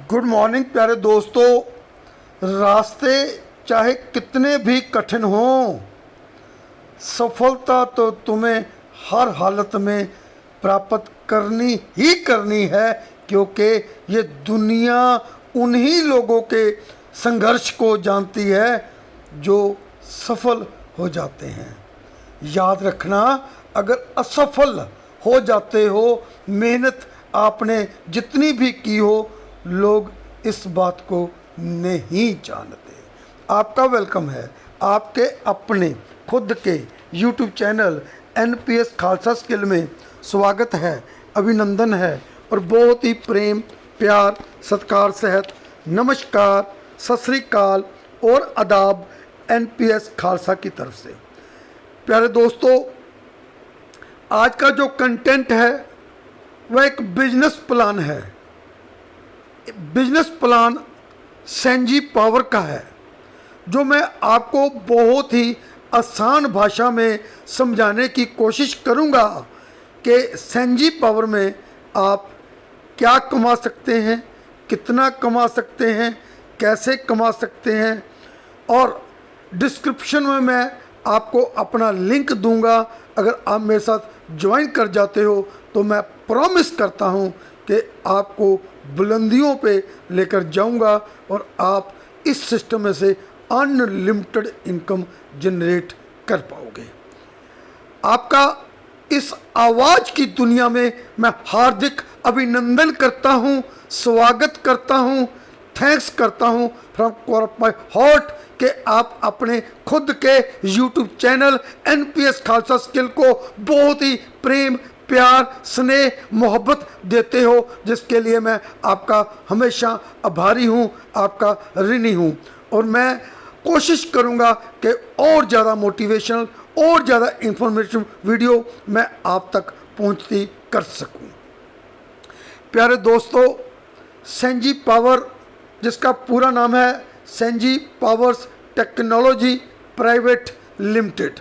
Good morning प्यारे दोस्तों। रास्ते चाहे कितने भी कठिन हों, सफलता तो तुम्हें हर हालत में प्राप्त करनी ही करनी है, क्योंकि ये दुनिया उन्हीं लोगों के संघर्ष को जानती है जो सफल हो जाते हैं। याद रखना, अगर असफल हो जाते हो, मेहनत आपने जितनी भी की हो, लोग इस बात को नहीं जानते। आपका वेलकम है आपके अपने खुद के YouTube channel NPS Khalsa skill में। स्वागत है, अभिनंदन है और बहुत ही प्रेम प्यार सत्कार सहित नमस्कार, सत श्री अकाल और आदाब NPS खालसा की तरफ से। प्यारे दोस्तों, आज का जो कंटेंट है वह एक बिजनेस प्लान है। बिजनेस प्लान सेंजी पावर का है, जो मैं आपको बहुत ही आसान भाषा में समझाने की कोशिश करूंगा कि सेंजी पावर में आप क्या कमा सकते हैं, कितना कमा सकते हैं, कैसे कमा सकते हैं। और डिस्क्रिप्शन में मैं आपको अपना लिंक दूंगा। अगर आप मेरे साथ ज्वाइन कर जाते हो तो मैं प्रॉमिस करता हूं कि आपको बुलंदियों पे लेकर जाऊंगा और आप इस सिस्टम में से अनलिमिटेड इनकम जनरेट कर पाओगे। आपका इस आवाज़ की दुनिया में मैं हार्दिक अभिनंदन करता हूं, स्वागत करता हूं, थैंक्स करता हूं from core of my heart कि आप अपने खुद के YouTube channel NPS Khalsa skill को बहुत ही प्रेम प्यार स्नेह मोहब्बत देते हो, जिसके लिए मैं आपका हमेशा आभारी हूँ, आपका ऋणी हूँ। और मैं कोशिश करूँगा कि और ज़्यादा मोटिवेशनल और ज़्यादा इंफॉर्मेटिव वीडियो मैं आप तक पहुँचती कर सकूँ। प्यारे दोस्तों, सेंजी पावर, जिसका पूरा नाम है सेंजी पावर्स टेक्नोलॉजी प्राइवेट लिमिटेड,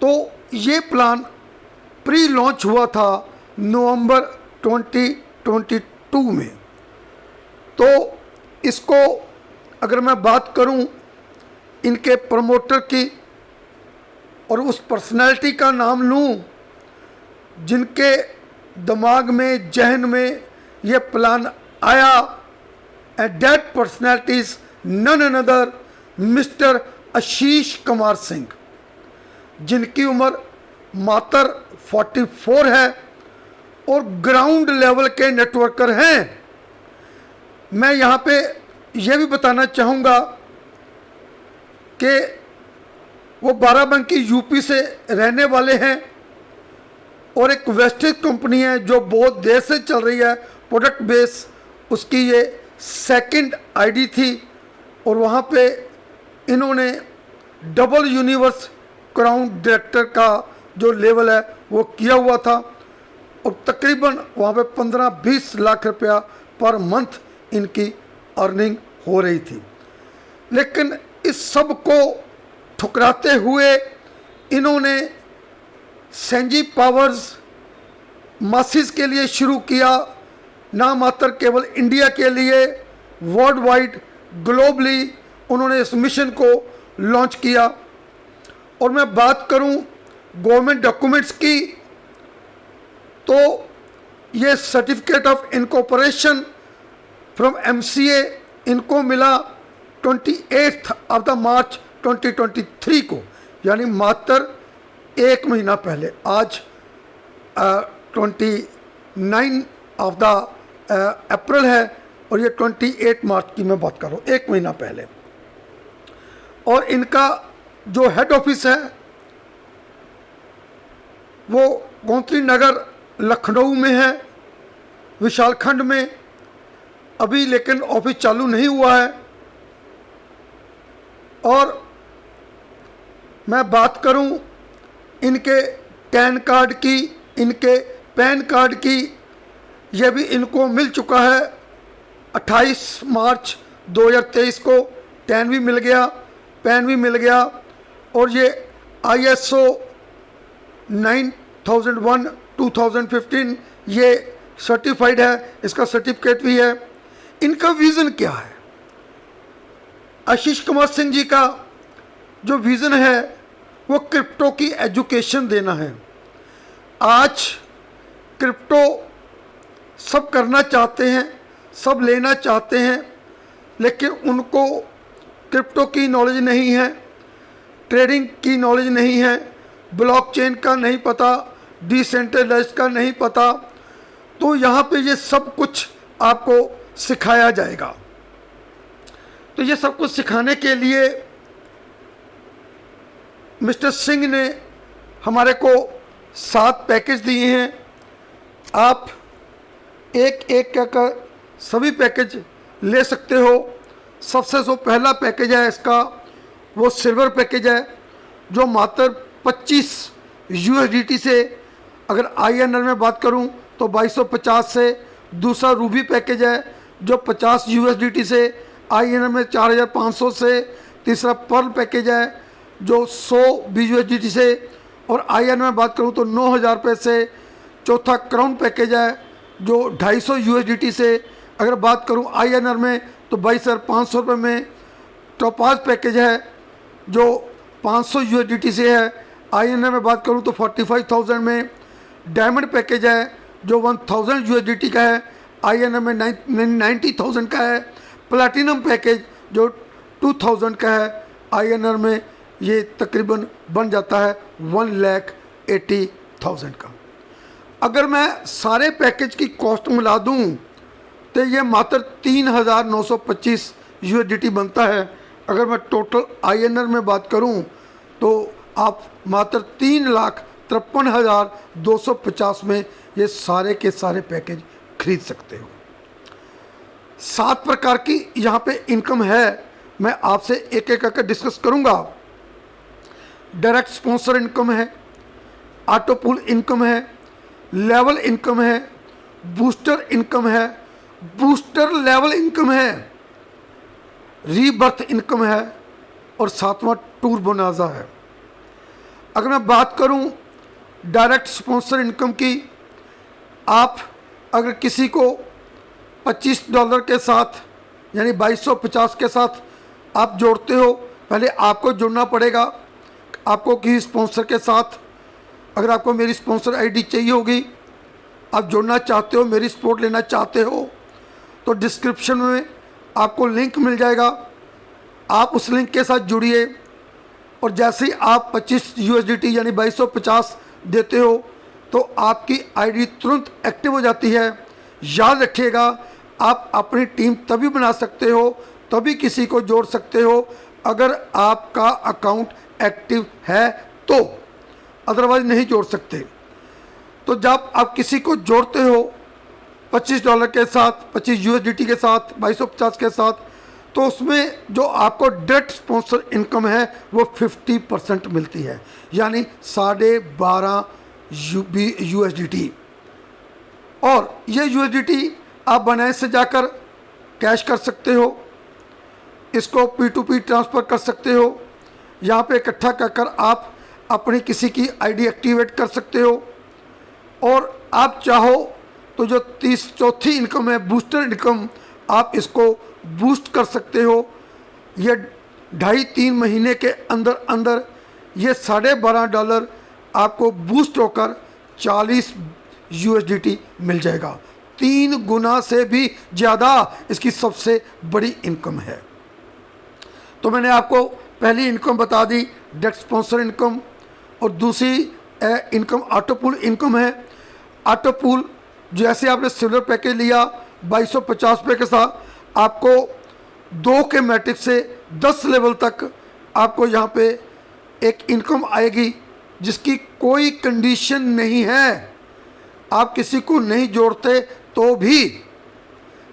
तो ये प्लान प्री लॉन्च हुआ था नवंबर 2022 में। तो इसको अगर मैं बात करूं इनके प्रमोटर की और उस पर्सनैलिटी का नाम लूं जिनके दिमाग में जहन में ये प्लान आया, and that personality is none another mister Ashish Kumar Singh, जिनकी उम्र मात्र 44 है और ग्राउंड लेवल के नेटवर्कर हैं। मैं यहाँ पे यह भी बताना चाहूँगा कि वो बाराबंकी यूपी से रहने वाले हैं और एक वेस्टेज कंपनी है जो बहुत देर से चल रही है, प्रोडक्ट बेस उसकी ये सेकंड आईडी थी और वहाँ पे इन्होंने डबल यूनिवर्स क्राउन डायरेक्टर का जो लेवल है वो किया हुआ था और तकरीबन वहाँ पे 15-20 लाख रुपया पर मंथ इनकी अर्निंग हो रही थी। लेकिन इस सब को ठुकराते हुए इन्होंने सेंजी पावर्स मासिस के लिए शुरू किया, ना मात्र केवल इंडिया के लिए, वर्ल्ड वाइड ग्लोबली उन्होंने इस मिशन को लॉन्च किया। और मैं बात करूं गवर्नमेंट डॉक्यूमेंट्स की, तो ये certificate of incorporation from MCA इनको मिला 28 ऑफ द मार्च 2023 को, यानी मात्र एक महीना पहले। आज 29 ऑफ द अप्रैल है और ये 28 मार्च की मैं बात कर रहा हूँ, एक महीना पहले। और इनका जो हेड ऑफिस है वो गोमती नगर लखनऊ में है, विशालखंड में। अभी लेकिन ऑफिस चालू नहीं हुआ है। और मैं बात करूं इनके टैन कार्ड की, इनके पैन कार्ड की, यह भी इनको मिल चुका है। 28 मार्च 2023 को टैन भी मिल गया, पैन भी मिल गया और ये ISO 9001 2015 ये सर्टिफाइड है, इसका सर्टिफिकेट भी है। इनका विज़न क्या है? आशीष कुमार सिंह जी का जो विज़न है वो क्रिप्टो की एजुकेशन देना है। आज क्रिप्टो सब करना चाहते हैं, सब लेना चाहते हैं, लेकिन उनको क्रिप्टो की नॉलेज नहीं है, ट्रेडिंग की नॉलेज नहीं है, ब्लॉकचेन का नहीं पता, डिसेंट्रलाइज्ड का नहीं पता। तो यहाँ पे ये सब कुछ आपको सिखाया जाएगा। तो ये सब कुछ सिखाने के लिए मिस्टर सिंह ने हमारे को 7 पैकेज दिए हैं। आप एक एक कर सभी पैकेज ले सकते हो। सबसे जो पहला पैकेज है इसका वो सिल्वर पैकेज है, जो मात्र 25 USDT से, अगर INR में बात करूं तो 2250 से। दूसरा रूबी पैकेज है जो 50 USDT से, INR में 4500 से। तीसरा पर्ल पैकेज है जो 100 USDT से, और INR में बात करूं तो 9000 रुपये से। चौथा क्राउन पैकेज है जो 250 USDT से, अगर बात करूं INR में तो 22,500 रुपये में। टोपाज पैकेज है जो 500 USDT से है, INR में बात करूं तो 45,000 में। डायमंड पैकेज है जो 1000 USDT का है, INR में 90,000 का है। प्लैटिनम पैकेज जो 2000 का है, INR में ये तकरीबन बन जाता है 1,80,000 का। अगर मैं सारे पैकेज की कॉस्ट मिला दूं तो ये मात्र 3,925 USDT बनता है। अगर मैं टोटल INR में बात करूं तो आप मात्र 3,53,250 में ये सारे के सारे पैकेज खरीद सकते हो। 7 प्रकार की यहाँ पे इनकम है, मैं आपसे एक एक करके डिस्कस करूँगा। डायरेक्ट स्पॉन्सर इनकम है, ऑटो पूल इनकम है, लेवल इनकम है, बूस्टर इनकम है, बूस्टर लेवल इनकम है, रीबर्थ इनकम है, और 7वां टूर बोनाजा है। अगर मैं बात करूं डायरेक्ट स्पॉन्सर इनकम की, आप अगर किसी को $25 के साथ यानी 2250 के साथ आप जोड़ते हो, पहले आपको जुड़ना पड़ेगा आपको किसी स्पॉन्सर के साथ। अगर आपको मेरी स्पॉन्सर आईडी चाहिए होगी, आप जुड़ना चाहते हो, मेरी सपोर्ट लेना चाहते हो, तो डिस्क्रिप्शन में आपको लिंक मिल जाएगा, आप उस लिंक के साथ जुड़िए। और जैसे ही आप 25 USDT यानी 2250 देते हो तो आपकी आईडी तुरंत एक्टिव हो जाती है। याद रखिएगा, आप अपनी टीम तभी बना सकते हो, तभी किसी को जोड़ सकते हो अगर आपका अकाउंट एक्टिव है तो, अदरवाइज नहीं जोड़ सकते। तो जब आप किसी को जोड़ते हो $25 के साथ, 25 USDT के साथ, 2250 के साथ, तो उसमें जो आपको डायरेक्ट स्पॉन्सर इनकम है वो 50% मिलती है, यानी 12.5 USDT। और ये USDT आप बनाए से जाकर कैश कर सकते हो, इसको P2P ट्रांसफ़र कर सकते हो, यहाँ पे इकट्ठा कर आप अपनी किसी की आईडी एक्टिवेट कर सकते हो। और आप चाहो तो जो 34थी इनकम है बूस्टर इनकम, आप इसको बूस्ट कर सकते हो। ये 2.5-3 महीने के अंदर अंदर ये $12.5 आपको बूस्ट होकर 40 USDT मिल जाएगा। 3 गुना से भी ज़्यादा इसकी सबसे बड़ी इनकम है। तो मैंने आपको पहली इनकम बता दी डायरेक्ट स्पॉन्सर इनकम, और दूसरी इनकम ऑटो पूल इनकम है। ऑटो पूल जैसे आपने सिल्वर पैकेज लिया 2250 रुपये के साथ, आपको 2 के मैट्रिक से 10 लेवल तक आपको यहाँ पे एक इनकम आएगी जिसकी कोई कंडीशन नहीं है। आप किसी को नहीं जोड़ते तो भी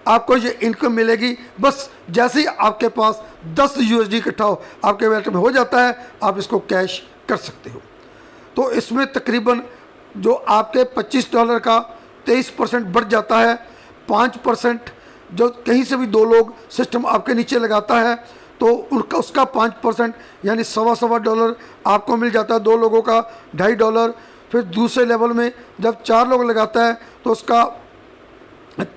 आपको ये इनकम मिलेगी। बस जैसे ही आपके पास 10 USD इकट्ठा हो आपके वैलेट में हो जाता है, आप इसको कैश कर सकते हो। तो इसमें तकरीबन जो आपके $25 का 23% बढ़ जाता है। 5% जो कहीं से भी 2 लोग सिस्टम आपके नीचे लगाता है तो उनका उसका 5% यानी $1.25 आपको मिल जाता है। 2 लोगों का $2.5। फिर दूसरे लेवल में जब 4 लोग लगाता है तो उसका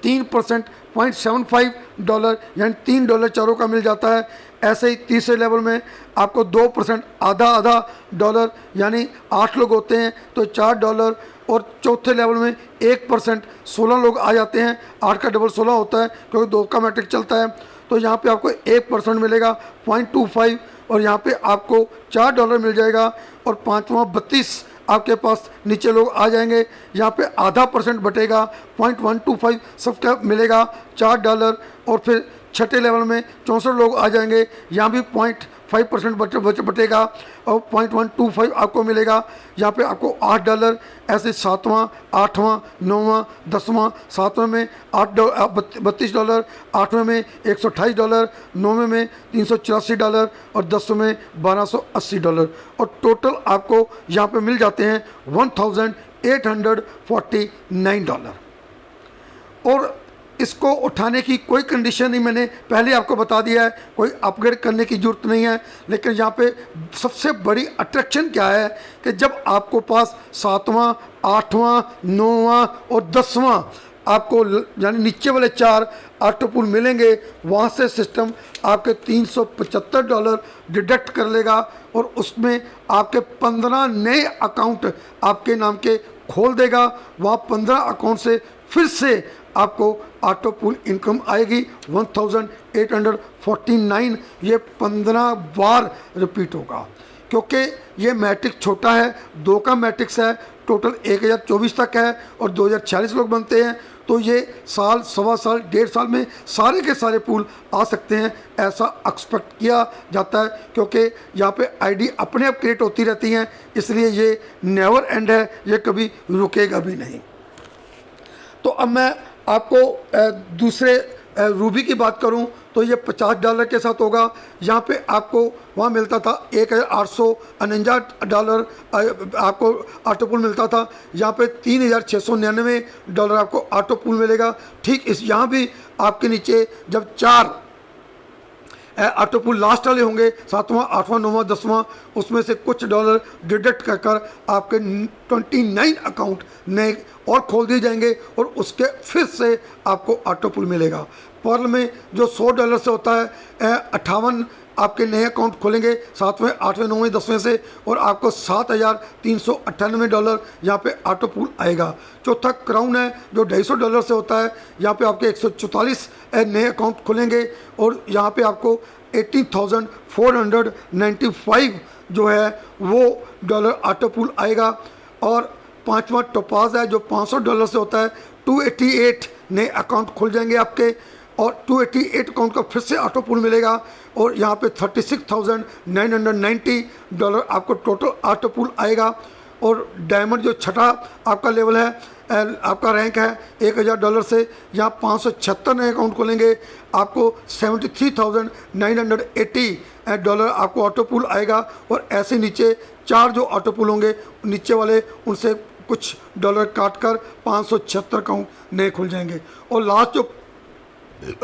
3% $0.75 यानी $3 चारों का मिल जाता है। ऐसे ही तीसरे लेवल में आपको 2% आधा आधा डॉलर यानी 8 लोग होते हैं तो $4। और चौथे लेवल में 1% 16 लोग आ जाते हैं, 8 का डबल 16 होता है क्योंकि 2 का मैट्रिक चलता है। तो यहाँ पे आपको 1% मिलेगा 0.25 और यहाँ पे आपको $4 मिल जाएगा। और पाँचवा 32 आपके पास नीचे लोग आ जाएंगे, यहाँ पे आधा % बटेगा 0.125 सबका मिलेगा $4। और फिर छठे लेवल में 64 लोग आ जाएंगे, यहाँ भी 0.5% बटेगा और 0.125 आपको मिलेगा, यहाँ पे आपको $8। ऐसे सातवां, आठवां, नौवां, 10वां, सातवें में $32, आठवें में $128, नौवें में $384 और 10वें में $1280। और टोटल आपको यहाँ पे मिल जाते हैं $1849। और इसको उठाने की कोई कंडीशन नहीं, मैंने पहले आपको बता दिया है, कोई अपग्रेड करने की ज़रूरत नहीं है। लेकिन यहाँ पे सबसे बड़ी अट्रैक्शन क्या है कि जब आपको पास सातवां, आठवां, नौवां और 10वां आपको यानी नीचे वाले 4 ऑटो पूल मिलेंगे, वहाँ से सिस्टम आपके $375 डिडक्ट कर लेगा और उसमें आपके 15 नए अकाउंट आपके नाम के खोल देगा। वहाँ 15 अकाउंट से फिर से आपको ऑटो पूल इनकम आएगी 1849। ये 15 बार रिपीट होगा क्योंकि ये मैट्रिक छोटा है, 2 का मैट्रिक्स है, टोटल 1024 तक है और 2046 लोग बनते हैं। तो ये साल, सवा साल, 1.5 साल में सारे के सारे पूल आ सकते हैं, ऐसा एक्सपेक्ट किया जाता है क्योंकि यहाँ पे आईडी अपने आप क्रिएट होती रहती हैं, इसलिए ये नेवर एंड है, ये कभी रुकेगा भी नहीं। तो अब मैं आपको दूसरे रूबी की बात करूं तो ये $50 के साथ होगा। यहाँ पे आपको वहाँ मिलता था $1849 आपको ऑटो पूल मिलता था, यहाँ पे $3699 आपको ऑटो पूल मिलेगा। ठीक इस यहाँ भी आपके नीचे जब 4 ऑटो पूल लास्ट वाले होंगे, 7वां, 8वां, 9वां, 10वां, उसमें से कुछ डॉलर डिडक्ट कर आपके 29 अकाउंट नए और खोल दिए जाएंगे और उसके फिर से आपको ऑटो पूल मिलेगा। पर्ल में जो $100 से होता है, 58 आपके नए अकाउंट खोलेंगे 7वें, 8वें, 9वें, 10वें से और आपको $7398 यहाँ पे ऑटो पूल आएगा। चौथा क्राउन है जो $250 से होता है, यहाँ पे आपके 144 नए अकाउंट खुलेंगे और यहाँ पे आपको 18,495 जो है वो डॉलर ऑटो पूल आएगा। और पाँचवा टोपाज है जो $500 से होता है, 288 नए अकाउंट खुल जाएंगे आपके और 288 अकाउंट का फिर से ऑटो पूल मिलेगा और यहाँ पे $36,990 आपको टोटल ऑटो पूल आएगा। और डायमंड जो छठा आपका लेवल है, आपका रैंक है $1,000 से, यहाँ 576 नए अकाउंट खोलेंगे, आपको $73,980 आपको ऑटो पूल आएगा। और ऐसे नीचे 4 जो ऑटो पूल होंगे नीचे वाले उनसे कुछ डॉलर काट कर 576 अकाउंट नए खुल जाएंगे। और लास्ट जो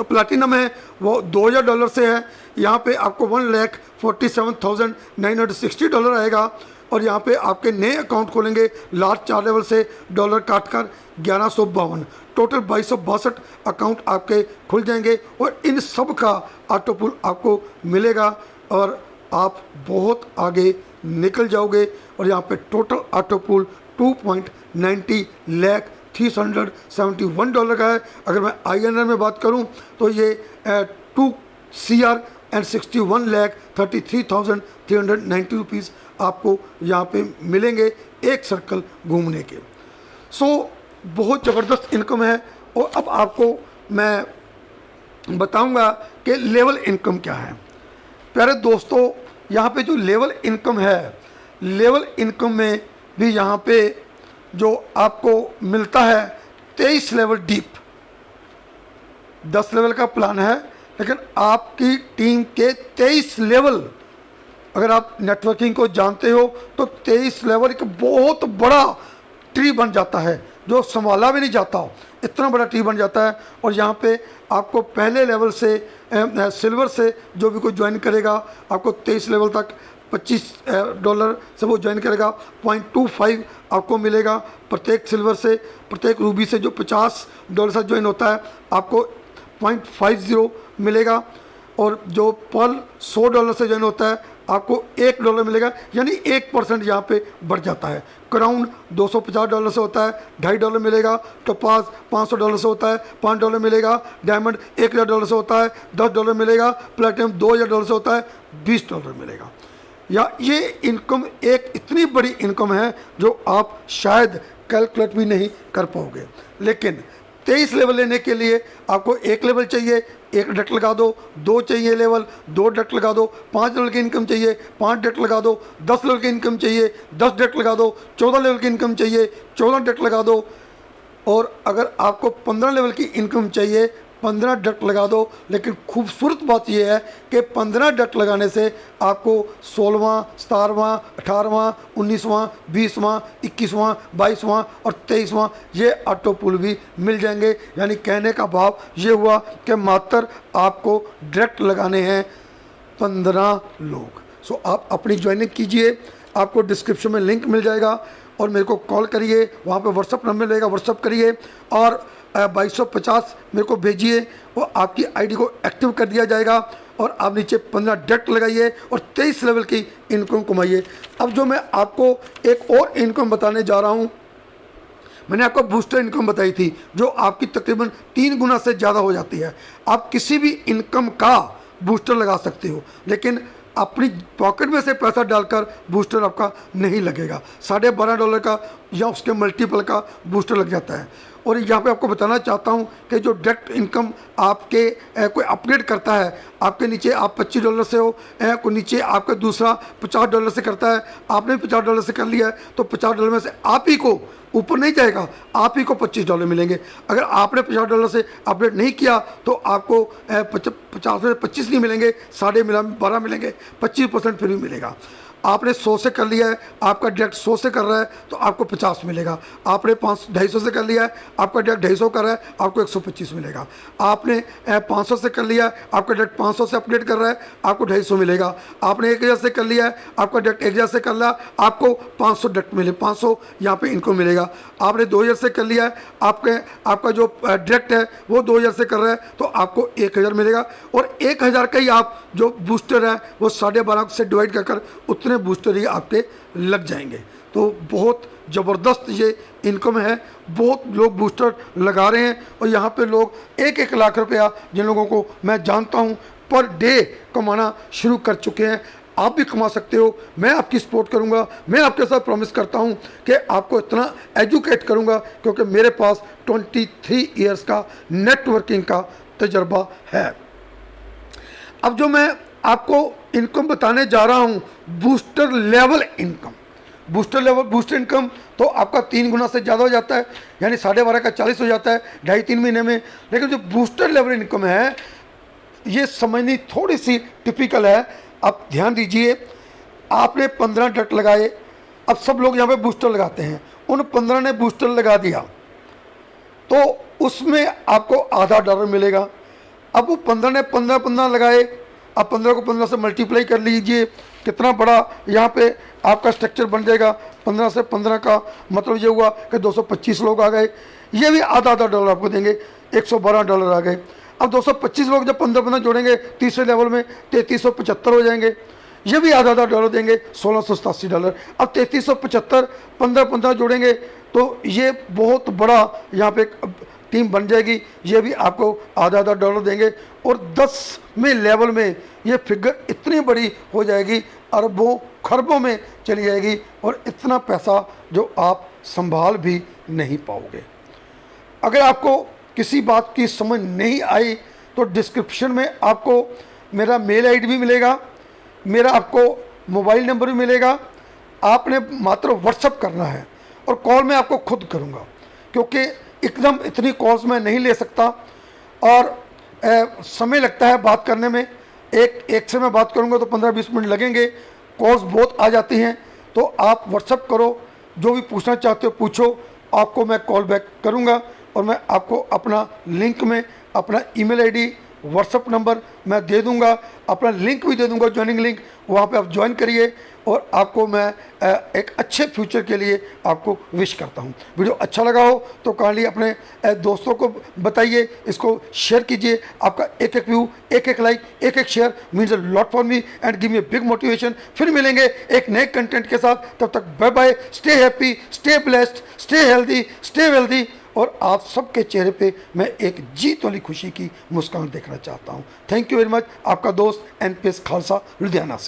प्लैटिनम है वो $2,000 से है, यहाँ पे आपको $1,47,960 आएगा और यहाँ पे आपके नए अकाउंट खोलेंगे लास्ट 4 लेवल से डॉलर काट कर 1152, टोटल 2262 अकाउंट आपके खुल जाएंगे और इन सब का ऑटो पूल आपको मिलेगा और आप बहुत आगे निकल जाओगे। और यहाँ पे टोटल ऑटो पूल 2.90 लाख $371 का है। अगर मैं INR में बात करूं तो ये 2,61,33,390 रुपीज़ आपको यहाँ पे मिलेंगे एक सर्कल घूमने के। बहुत ज़बरदस्त इनकम है। और अब आपको मैं बताऊंगा कि लेवल इनकम क्या है। प्यारे दोस्तों, यहाँ पे जो लेवल इनकम है, लेवल इनकम में भी यहाँ पे जो आपको मिलता है 23 लेवल डीप, 10 लेवल का प्लान है लेकिन आपकी टीम के 23 लेवल, अगर आप नेटवर्किंग को जानते हो तो 23 लेवल एक बहुत बड़ा ट्री बन जाता है जो संभाला भी नहीं जाता, इतना बड़ा ट्री बन जाता है। और यहाँ पे आपको पहले लेवल से सिल्वर से जो भी कोई ज्वाइन करेगा आपको 23 लेवल तक $25 से वो ज्वाइन करेगा, 0.25 आपको मिलेगा प्रत्येक सिल्वर से। प्रत्येक रूबी से जो $50 से ज्वाइन होता है आपको $0.50 मिलेगा, और जो पर $100 से ज्वाइन होता है आपको $1 मिलेगा, यानी 1% यहाँ पे बढ़ जाता है। क्राउन $250 से होता है, $2.5 मिलेगा। टोपाज $500 से होता है, $5 मिलेगा। डायमंड $1000 से होता है, $10 मिलेगा। प्लेटिनम $2000 से होता है, $20 मिलेगा। या ये इनकम एक इतनी बड़ी इनकम है जो आप शायद कैलकुलेट भी नहीं कर पाओगे। लेकिन 23 लेवल लेने के लिए आपको 1 लेवल चाहिए, 1 डट लगा दो। 2 चाहिए लेवल, 2 डट लगा दो। 5 लेवल की इनकम चाहिए, 5 डट लगा दो। 10 लेवल की इनकम चाहिए, 10 डट लगा दो। 14 लेवल की इनकम चाहिए, 14 डट लगा दो। और अगर आपको 15 लेवल की इनकम चाहिए, 15 डट लगा दो। लेकिन खूबसूरत बात यह है कि 15 डट लगाने से आपको 16वां, 17वां, 18वां, 19वां, 20वां, 21वां, 22वां और 23वां ये ऑटो पुल भी मिल जाएंगे। यानी कहने का भाव ये हुआ कि मात्र आपको डायरेक्ट लगाने हैं 15 लोग। सो आप अपनी ज्वाइनिंग कीजिए, आपको डिस्क्रिप्शन में लिंक मिल जाएगा, और मेरे को कॉल करिए, वहाँ पे व्हाट्सअप नंबर मिलेगा, व्हाट्सअप करिए और 2250 मेरे को भेजिए। वो आपकी आईडी को एक्टिव कर दिया जाएगा, और आप नीचे 15 डट लगाइए और 23 लेवल की इनकम कमाइए। अब जो मैं आपको एक और इनकम बताने जा रहा हूँ, मैंने आपको बूस्टर इनकम बताई थी जो आपकी तकरीबन 3 गुना से ज़्यादा हो जाती है। आप किसी भी इनकम का बूस्टर लगा सकते हो, लेकिन अपनी पॉकेट में से पैसा डालकर बूस्टर आपका नहीं लगेगा। $12.5 का या उसके मल्टीपल का बूस्टर लग जाता है। और यहाँ पे आपको बताना चाहता हूँ कि जो डायरेक्ट इनकम आपके कोई अपग्रेड करता है, आपके नीचे आप $25 से हो, कोई नीचे आपका दूसरा $50 से करता है, आपने $50 से कर लिया है, तो $50 में से आप ही को ऊपर नहीं जाएगा, आप ही को $25 मिलेंगे। अगर आपने $50 से अपडेट नहीं किया तो आपको 50 में 25 नहीं मिलेंगे, 12.5 मिलेंगे, 25% फिर भी मिलेगा। आपने 100 से कर लिया है, आपका डायरेक्ट 100 से कर रहा है तो आपको 50 मिलेगा। आपने 250 से कर लिया है, आपका डायरेक्ट 250 कर रहा है, आपको 125 मिलेगा। आपने 500 से कर लिया है, आपका डायरेक्ट 500 से अपडेट कर रहा है, आपको 250 मिलेगा। आपने 1000 से कर लिया है, आपका डायरेक्ट 1000 से कर लिया, आपको 500 डायरेक्ट मिले, 500 यहाँ पे इनको मिलेगा। आपने 2000 से कर लिया है, आपका जो डायरेक्ट है वो 2000 से कर रहा है तो आपको 1000 मिलेगा। और 1000 का ही आप जो बूस्टर है वो 12.5 से डिवाइड कर उतने बूस्टर ही आपके लग जाएंगे। तो बहुत ज़बरदस्त ये इनकम है, बहुत लोग बूस्टर लगा रहे हैं, और यहाँ पे लोग 1-1 लाख रुपया जिन लोगों को मैं जानता हूँ पर डे कमाना शुरू कर चुके हैं। आप भी कमा सकते हो, मैं आपकी सपोर्ट करूँगा। मैं आपके साथ प्रॉमिस करता हूँ कि आपको इतना एजुकेट करूँगा क्योंकि मेरे पास 23 ईयर्स का नेटवर्किंग का तजर्बा है। अब जो मैं आपको इनकम बताने जा रहा हूँ, booster level income. Booster income तो आपका 3 गुना से ज़्यादा हो जाता है, यानी 12.5 का 40 हो जाता है 2.5-3 महीने में। लेकिन जो बूस्टर लेवल इनकम है ये समझनी थोड़ी सी टिपिकल है। आप ध्यान दीजिए, आपने 15 डट लगाए, अब सब लोग यहाँ पे बूस्टर लगाते हैं, उन 15 ने बूस्टर लगा दिया तो उसमें आपको $0.5 मिलेगा। अब वो 15 ने 15 लगाए, अब 15 को 15 से मल्टीप्लाई कर लीजिए, कितना बड़ा यहाँ पे आपका स्ट्रक्चर बन जाएगा। 15 से 15 का मतलब ये हुआ कि 225 लोग आ गए, ये भी $0.5 आपको देंगे, $112 आ गए। अब 225 लोग जब 15 जोड़ेंगे तीसरे लेवल में 3375 हो जाएंगे, ये भी $0.5 देंगे, $1687। अब 3375 15 जोड़ेंगे तो ये बहुत बड़ा यहाँ पे टीम बन जाएगी, ये भी आपको $0.5 देंगे। और 10वें लेवल में ये फिगर इतनी बड़ी हो जाएगी, अरबों खरबों में चली जाएगी, और इतना पैसा जो आप संभाल भी नहीं पाओगे। अगर आपको किसी बात की समझ नहीं आई तो डिस्क्रिप्शन में आपको मेरा मेल आईडी भी मिलेगा, मेरा आपको मोबाइल नंबर भी मिलेगा। आपने मात्र व्हाट्सअप करना है, और कॉल मैं आपको खुद करूँगा क्योंकि एकदम इतनी कॉल्स मैं नहीं ले सकता, और समय लगता है बात करने में। एक से मैं बात करूँगा तो 15-20 मिनट लगेंगे, कॉल्स बहुत आ जाती हैं। तो आप व्हाट्सअप करो, जो भी पूछना चाहते हो पूछो, आपको मैं कॉल बैक करूँगा, और मैं आपको अपना लिंक में अपना ईमेल आईडी व्हाट्सअप नंबर मैं दे दूंगा, अपना लिंक भी दे दूंगा, ज्वाइनिंग लिंक, वहाँ पे आप ज्वाइन करिए और आपको मैं एक अच्छे फ्यूचर के लिए आपको विश करता हूँ। वीडियो अच्छा लगा हो तो काइंडली अपने दोस्तों को बताइए, इसको शेयर कीजिए। आपका एक एक व्यू, एक एक लाइक, एक एक share means a lot for me and give me a big motivation. फिर मिलेंगे एक नए कंटेंट के साथ, तब तक bye bye, stay happy, stay blessed, stay healthy, stay wealthy. और आप सबके चेहरे पे मैं एक जीत वाली खुशी की मुस्कान देखना चाहता हूँ। Thank you very much. आपका दोस्त NPS खालसा लुधियाना से।